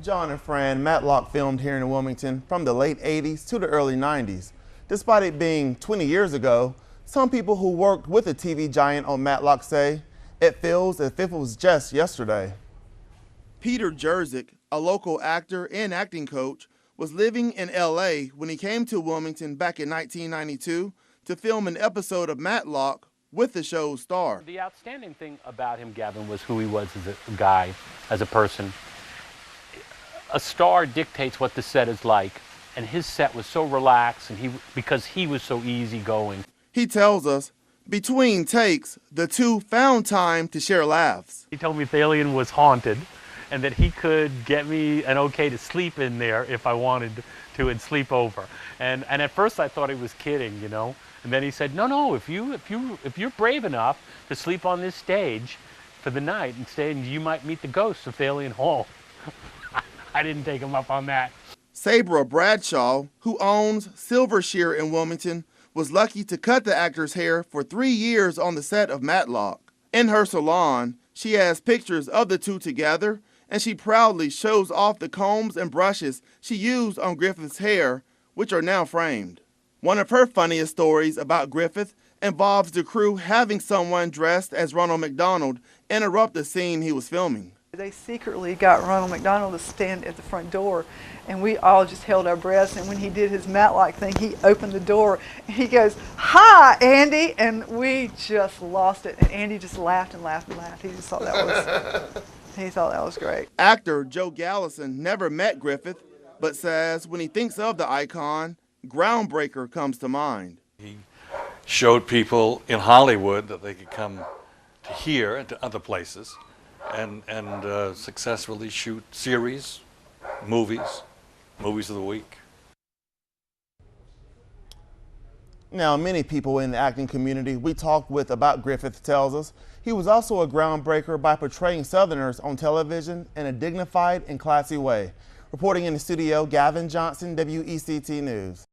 John and Fran, Matlock filmed here in Wilmington from the late 80s to the early 90s. Despite it being 20 years ago, some people who worked with the TV giant on Matlock say it feels as if it was just yesterday. Peter Jerzyk, a local actor and acting coach, was living in LA when he came to Wilmington back in 1992 to film an episode of Matlock with the show's star. The outstanding thing about him, Gavin, was who he was as a guy, as a person. A star dictates what the set is like, and his set was so relaxed, and because he was so easygoing. He tells us, between takes, the two found time to share laughs. He told me Thalian was haunted, and that he could get me an okay to sleep in there if I wanted to and sleep over. And at first I thought he was kidding, you know. And then he said, no, if you're brave enough to sleep on this stage for the night and stay, you might meet the ghost of Thalian Hall. I didn't take him up on that. Sabra Bradshaw, who owns Silver Shear in Wilmington, was lucky to cut the actor's hair for 3 years on the set of Matlock. In her salon, she has pictures of the two together, and she proudly shows off the combs and brushes she used on Griffith's hair, which are now framed. One of her funniest stories about Griffith involves the crew having someone dressed as Ronald McDonald interrupt the scene he was filming. They secretly got Ronald McDonald to stand at the front door, and we all just held our breaths, and when he did his Matlock thing, he opened the door, and he goes, "Hi, Andy," and we just lost it, and Andy just laughed and laughed and laughed. He just thought that was great. Actor Joe Gallison never met Griffith, but says when he thinks of the icon, Groundbreaker comes to mind. He showed people in Hollywood that they could come to here and to other places and successfully shoot series, movies of the week. Now, many people in the acting community we talked with about Griffith tells us he was also a groundbreaker by portraying Southerners on television in a dignified and classy way. Reporting in the studio, Gavin Johnson, WECT News.